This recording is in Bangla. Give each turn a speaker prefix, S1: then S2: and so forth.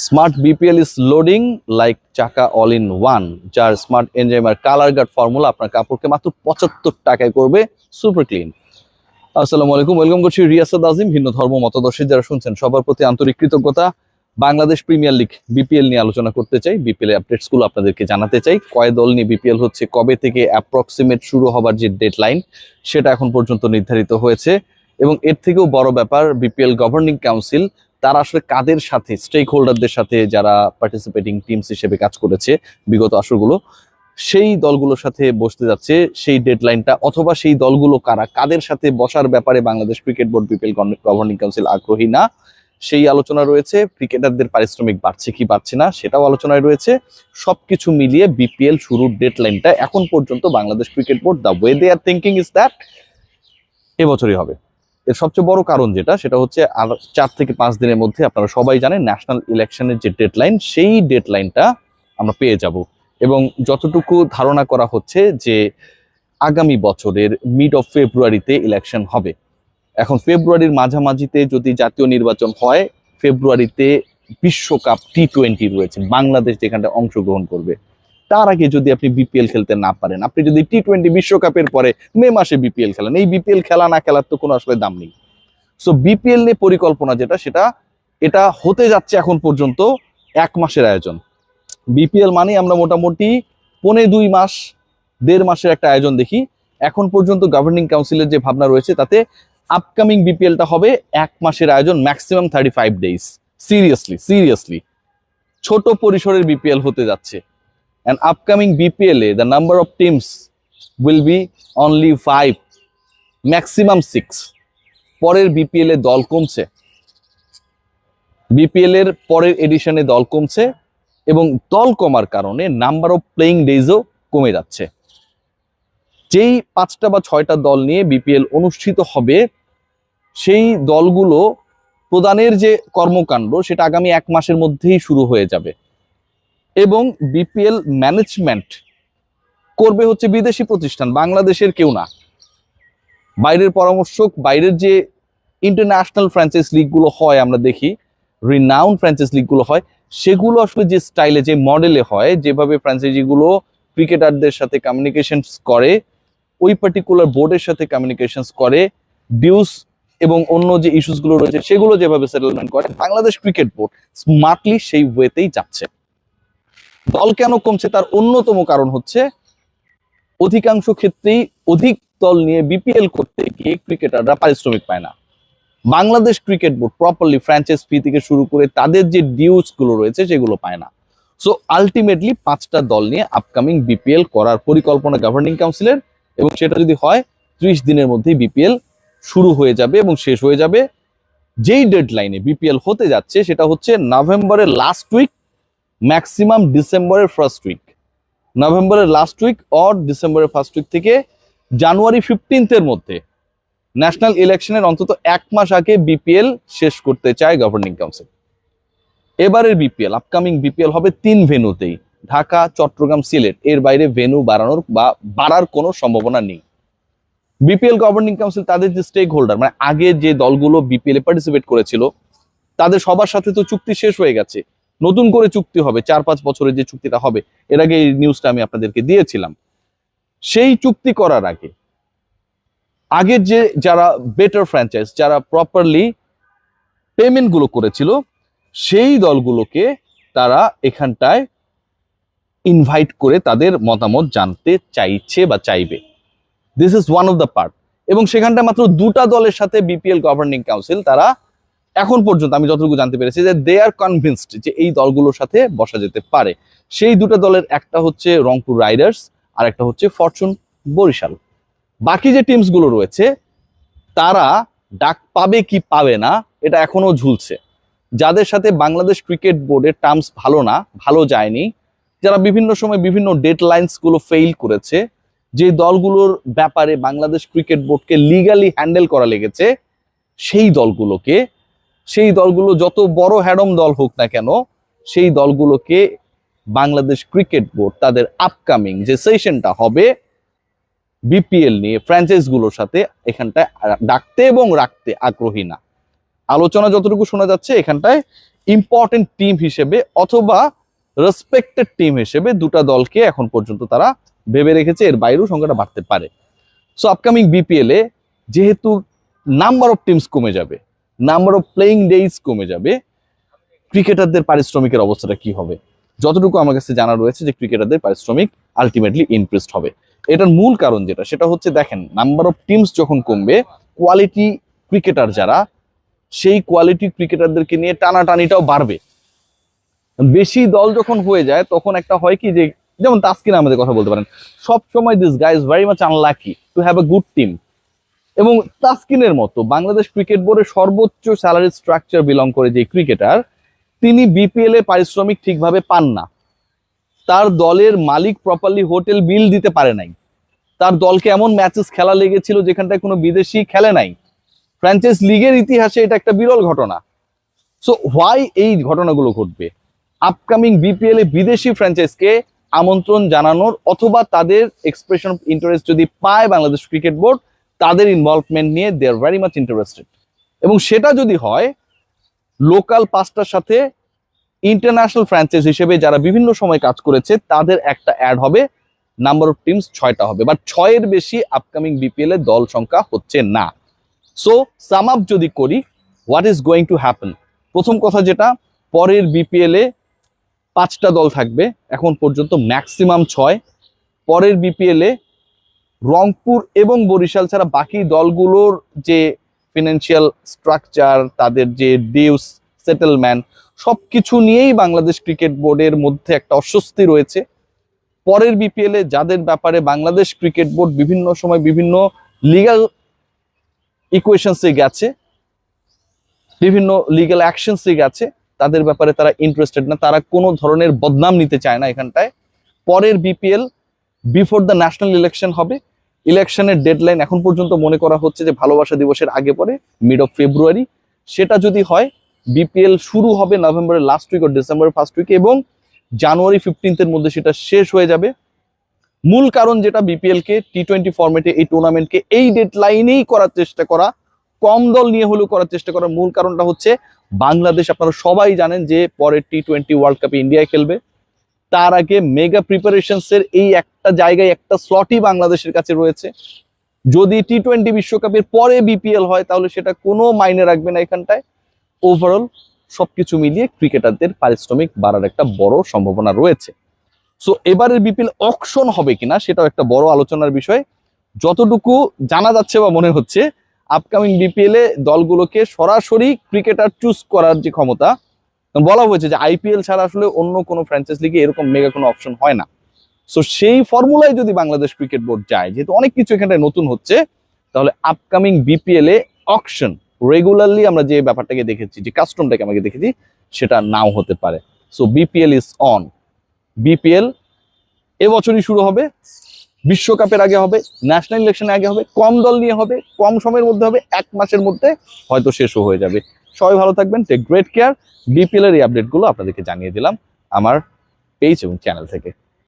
S1: Smart BPL is loading like চাকা অল ইন ওয়ান, যার স্মার্ট এনজাইমার কালার গার্ড ফর্মুলা আপনার কাপড়কে মাত্র 75 টাকায় করবে সুপার ক্লিন। আসসালামু আলাইকুম, ওয়েলকাম করছি রিয়াসাদ আজিম। ভিন্ন ধর্ম মতদর্শী যারা শুনছেন সবার প্রতি আন্তরিক কৃতজ্ঞতা। বাংলাদেশ প্রিমিয়ার লিগ বিপিএল নিয়ে আলোচনা করতে চাই, বিপিএল আপডেটস গুলো আপনাদেরকে জানাতে চাই। কয় দল নিয়ে বিপিএল হচ্ছে, কবে থেকে অ্যাপ্রক্সিমেট শুরু হবার যে ডেডলাইন সেটা এখন পর্যন্ত নির্ধারিত হয়েছে, এবং এর থেকেও বড় ব্যাপার বিপিএল গভর্নিং কাউন্সিল তারা আসলে কাদের সাথে, স্টেক হোল্ডারদের সাথে যারা পার্টিসিপেটিং টিমস হিসেবে কাজ করেছে বিগত আসরগুলো, সেই দলগুলোর সাথে বসতে যাচ্ছে। সেই ডেডলাইনটা অথবা সেই দলগুলো কারা, কাদের সাথে বসার ব্যাপারে Bangladesh cricket board BPL governing council আগ্রহী না, সেই আলোচনা রয়েছে। ক্রিকেটারদের পারিশ্রমিক বাড়ছে কি বাড়ছে না সেটাও আলোচনায় রয়েছে। সবকিছু মিলিয়ে বিপিএল শুরুর ডেডলাইনটা এখন পর্যন্ত Bangladesh cricket board the way they are thinking is that এবছরই হবে। এর সবচেয়ে বড় কারণ যেটা, সেটা হচ্ছে আর 4 থেকে 5 দিনের মধ্যে আপনারা সবাই জানেন ন্যাশনাল ইলেকশনের যে ডেডলাইন, সেই ডেডলাইনটা আমরা পেয়ে যাব। এবং যতটুকু ধারণা করা হচ্ছে যে আগামী বছরের মিড অফ ফেব্রুয়ারিতে ইলেকশন হবে। এখন ফেব্রুয়ারির মাঝামাঝিতে যদি জাতীয় নির্বাচন হয়, ফেব্রুয়ারিতে বিশ্বকাপ টি20 রয়েছে, বাংলাদেশ যেখানটা অংশগ্রহণ করবে। তার আগে যদি আপনি বিপিএল খেলতে না পারেন, আপনি যদি টি20 বিশ্বকাপের পরে মে মাসে বিপিএল খেলেন, এই বিপিএল খেলা না খেলার তো কোনো আসলে দাম নেই। সো বিপিএল নিয়ে পরিকল্পনা যেটা, এটা হতে যাচ্ছে এখন পর্যন্ত 1 মাসের আয়োজন। বিপিএল মানে আমরা মোটামুটি 1.5 মাস 1.5 মাসের একটা আয়োজন দেখি। এখন পর্যন্ত গভর্নিং কাউন্সিলের যে ভাবনা রয়েছে তাতে আপকামিং বিপিএলটা হবে 1 মাসের আয়োজন, ম্যাক্সিমাম 35 ডেজ। সিরিয়াসলি ছোট পরিসরের বিপিএল হতে যাচ্ছে। And upcoming BPL, the number of teams will be only 5, maximum 6. পরের বিপিএল এ দল কমছে, বিপিএল এর পরের এডিশনে দল কমছে, এবং দল কমার কারণে নাম্বার অফ প্লেইং ডেজও কমে যাচ্ছে। যেই 5টা বা 6টা দল নিয়ে বিপিএল অনুষ্ঠিত হবে, সেই দলগুলো প্রদানের যে কর্মকাণ্ড সেটা আগামী 1 মাসের মধ্যেই শুরু হয়ে যাবে। এবং বিপিএল ম্যানেজমেন্ট করবে হচ্ছে বিদেশি প্রতিষ্ঠান, বাংলাদেশের কেউ না। বাইরের পরামর্শক, বাইরের যে ইন্টারন্যাশনাল ফ্র্যাঞ্চাইজ লিগগুলো হয়, আমরা দেখি রিনাউন্ড ফ্র্যাঞ্চাইজ লিগগুলো হয়, সেগুলো আসলে যে স্টাইলে, যে মডেলে হয়, যেভাবে ফ্র্যাঞ্চাইজিগুলো ক্রিকেটারদের সাথে কমিউনিকেশনস করে, ওই পার্টিকুলার বোর্ডের সাথে কমিউনিকেশনস করে, ডিউস এবং অন্য যে ইস্যুসগুলো রয়েছে সেগুলো যেভাবে সেটেলমেন্ট করে, বাংলাদেশ ক্রিকেট বোর্ড স্মার্টলি সেই ওয়েতেই যাচ্ছে। দল কেন কমছে তার অন্যতম কারণ হচ্ছে অধিকাংশ ক্ষেত্রেই অধিক দল নিয়ে বিপিএল করতে গিয়ে ক্রিকেটাররা পারিশ্রমিক পায় না। Bangladesh cricket board properly franchise fee থেকে শুরু করে তাদের যে ডিউস গুলো রয়েছে সেগুলো পায় না। সো আলটিমেটলি 5টা দল নিয়ে আপকামিং বিপিএল করার পরিকল্পনা গভর্নিং কাউন্সিলের, এবং সেটা যদি হয় 30 দিনের মধ্যেই বিপিএল শুরু হয়ে যাবে এবং শেষ হয়ে যাবে। যেই ডেডলাইনে বিপিএল হতে যাচ্ছে সেটা হচ্ছে নভেম্বরের লাস্ট উইক, ম্যাক্সিমাম ডিসেম্বরের ফার্স্ট উইক। নভেম্বরের লাস্ট উইক অর ডিসেম্বরের ফার্স্ট উইক থেকে জানুয়ারি 15 মধ্যে ন্যাশনাল ইলেকশনের অন্তত 1 মাস আগে বিপিএল শেষ করতে চায় গভর্নিং কাউন্সিল। এবারের বিপিএল, আপকামিং বিপিএল হবে 3 ভেন্যুতেই, ঢাকা, চট্টগ্রাম, সিলেট। এর বাইরে ভেন্যু বাড়ার কোনো সম্ভাবনা নেই। বিপিএল গভর্নিং কাউন্সিল তাদের যে স্টেক হোল্ডার, মানে আগে যে দলগুলো বিপিএল এ পার্টিসিপেট করেছিল, তাদের সবার সাথে তো চুক্তি শেষ হয়ে গেছে, নতুন করে চুক্তি হবে 4-5 বছরের যে চুক্তিটা হবে। এর আগে এই নিউজটা আমি আপনাদেরকে দিয়েছিলাম। সেই চুক্তি করার আগে আগের যে যারা বেটার ফ্র্যাঞ্চাইজ, যারা প্রপারলি পেমেন্ট গুলো করেছিল, সেই দলগুলোকে তারা এখানটায় ইনভাইট করে তাদের মতামত জানতে চাইছে বা চাইবে। This is one of the part. এবং সেখানটা মাত্র 2টা দলের সাথে বিপিএল গভর্নিং কাউন্সিল তারা এখন পর্যন্ত, আমি যতটুকু জানতে পেরেছি, যে দে আর কনভিন্সড যে এই দলগুলোর সাথে বসা যেতে পারে। সেই 2টা দলের একটা হচ্ছে রংপুর রাইডার্স আর একটা হচ্ছে ফরচুন বরিশাল। বাকি যে টিমস গুলো রয়েছে তারা ডাক পাবে কি পাবে না এটা এখনো ঝুলছে। যাদের সাথে বাংলাদেশ ক্রিকেট বোর্ডের টার্মস ভালো না, ভালো যায়নি, যারা বিভিন্ন সময় বিভিন্ন ডেডলাইনস গুলো ফেইল করেছে, যে দলগুলোর ব্যাপারে বাংলাদেশ ক্রিকেট বোর্ডকে লিগালি হ্যান্ডেল করা লেগেছে, সেই দলগুলো যত বড় হ্যাডম দল হোক না কেন, সেই দলগুলোকে বাংলাদেশ ক্রিকেট বোর্ড তাদের আপকামিং যে সেশনটা হবে বিপিএল নিয়ে ফ্র্যাঞ্চাইজ গুলোর সাথে, এখানটায় ডাকতে এবং রাখতে আগ্রহী না। আলোচনা যতটুকু শোনা যাচ্ছে, এখানটায় ইম্পর্টেন্ট টিম হিসেবে অথবা রেসপেক্টেড টিম হিসেবে দুটা দলকে এখন পর্যন্ত তারা ভেবে রেখেছে, এর বাইরেও সংখ্যাটা বাড়তে পারে। সো আপকামিং বিপিএল এ যেহেতু নাম্বার অফ টিমস কমে যাবে, নাম্বার অফ প্লেইং ডেজ কমে যাবে, ক্রিকেটারদের পারিশ্রমিকের অবস্থাটা কি হবে? যতটুকু আমার কাছে জানা রয়েছে যে ক্রিকেটারদের পারিশ্রমিক আলটিমেটলি ইনক্রিজড হবে। এটার মূল কারণ যেটা, সেটা হচ্ছে দেখেন, নাম্বার অফ টিমস যখন কমবে, কোয়ালিটি ক্রিকেটার যারা, সেই কোয়ালিটি ক্রিকেটারদেরকে নিয়ে টানাটানিটাও বাড়বে। বেশি দল যখন হয়ে যায় তখন একটা হয় কি, যে যেমন তাসকিন আহমেদের কথা বলতে পারেন, সব সময় this guy is very much unlucky to have a good team. এবং তাসকিনের মতো বাংলাদেশ ক্রিকেট বোর্ডের সর্বোচ্চ স্যালারি স্ট্রাকচার বিলং করে যে ক্রিকেটার, তিনি বিপিএল এ পারিশ্রমিক ঠিকভাবে পান না। তার দলের মালিক প্রপারলি হোটেল বিল দিতে পারে নাই। তার দলকে এমন ম্যাচেস খেলা লেগেছিল যেখানটায় কোনো বিদেশি খেলে নাই। ফ্র্যাঞ্চাইজ লিগের ইতিহাসে এটা একটা বিরল ঘটনা। সো হোয়াই এই ঘটনাগুলো ঘটবে? আপকামিং বিপিএল এ বিদেশি ফ্র্যাঞ্চাইজকে আমন্ত্রণ জানানোর অথবা তাদের এক্সপ্রেশন অফ ইন্টারেস্ট যদি পায় বাংলাদেশ ক্রিকেট বোর্ড, তাদের ইনভলভমেন্ট নিয়ে দে আর ভেরি মাচ ইন্টারেস্টেড। এবং সেটা যদি হয়, লোকাল পাঁচটার সাথে ইন্টারন্যাশনাল ফ্র্যাঞ্চাইজ হিসেবে যারা বিভিন্ন সময় কাজ করেছে তাদের একটা অ্যাড হবে, নাম্বার অফ টিমস 6টা হবে, বাট 6-এর বেশি আপকামিং বিপিএল এ দল সংখ্যা হচ্ছে না। সো সাম আপ যদি করি, what is going to happen? প্রথম কথা যেটা, পরের বিপিএল এ 5টা দল থাকবে, এখন পর্যন্ত ম্যাক্সিমাম 6। পরের বিপিএল এ রংপুর এবং বরিশাল ছাড়া বাকি দলগুলোর যে ফিনান্সিয়াল স্ট্রাকচার, তাদের যে ডিউস সেটেলমেন্ট, সবকিছু নিয়েই বাংলাদেশ ক্রিকেট বোর্ডের মধ্যে একটা অস্বস্তি রয়েছে। পরের বিপিএল এ যাদের ব্যাপারে বাংলাদেশ ক্রিকেট বোর্ড বিভিন্ন সময় বিভিন্ন লিগ্যাল ইকুয়েশনসে গেছে, বিভিন্ন লিগ্যাল অ্যাকশনসে গেছে, তাদের ব্যাপারে তারা ইন্টারেস্টেড না, তারা কোনো ধরনের বদনাম নিতে চায় না এখানটায়। পরের BPL before the national election হবে। ইলেকশনের ডেডলাইন এখন পর্যন্ত মনে করা হচ্ছে যে ভালোবাসা দিবসের আগে পরে, মিড অফ ফেব্রুয়ারি। সেটা যদি হয়, বিপিএল শুরু হবে নভেম্বরের লাস্ট উইক ও ডিসেম্বরের ফার্স্ট উইকে, এবং জানুয়ারি 15-এর মধ্যে সেটা শেষ হয়ে যাবে। মূল কারণ যেটা, বিপিএল কে টি20 ফরম্যাটে এই টুর্নামেন্টকে এই ডেডলাইনেই করার চেষ্টা করা, কম দল নিয়ে হলেও করার চেষ্টা করার মূল কারণটা হচ্ছে বাংলাদেশ, আপনারা সবাই জানেন যে পরের টি20 ওয়ার্ল্ড কাপে ইন্ডিয়ায় খেলবে। তার আগে মেগা প্রিপারেশনস এর এই একটা জায়গায় একটা স্লটই বাংলাদেশের কাছে রয়েছে। যদি টি20 বিশ্বকাপের পরে বিপিএল হয় তাহলে সেটা কোনো মাইনে রাখবে না এখানটায়। ওভারঅল সবকিছু মিলিয়ে ক্রিকেটারদের পারিশ্রমিক বাড়ার একটা বড় সম্ভাবনা রয়েছে। সো এবারের বিপিএল অকশন হবে কিনা সেটাও একটা বড় আলোচনার বিষয়। যতটুকু জানা যাচ্ছে বা মনে হচ্ছে, আপকামিং বিপিএল এ দলগুলোকে সরাসরি ক্রিকেটার চুজ করার যে ক্ষমতা, বলা হয়েছে যে আইপিএল ছাড়া আসলে অন্য কোনো ফ্র্যাঞ্চাইজ লিগে এরকম মেগা কোনো অপশন হয় না। সো সেই ফর্মুলায় যদি বাংলাদেশ ক্রিকেট বোর্ড যায়, যেহেতু অনেক কিছু এখানটায় নতুন হচ্ছে, তাহলে আপকামিং বিপিএল এ অকশন রেগুলারলি আমরা যে ব্যাপারটাকে দেখেছি, যে কাস্টমটাকে আমাকে দেখেছি, সেটা নাও হতে পারে। So BPL is on. BPL এবছরই শুরু হবে, বিশ্বকাপের আগে হবে, ন্যাশনাল ইলেকশনের আগে হবে, কম দল নিয়ে হবে, কম সময়ের মধ্যে হবে, 1 মাসের মধ্যে হয়তো শেষও হয়ে যাবে। সবাই ভালো থাকবেন, টেক গ্রেট কেয়ার। বিপিএল এর এই আপডেটগুলো আপনাদেরকে জানিয়ে দিলাম আমার পেজ এবং চ্যানেল থেকে।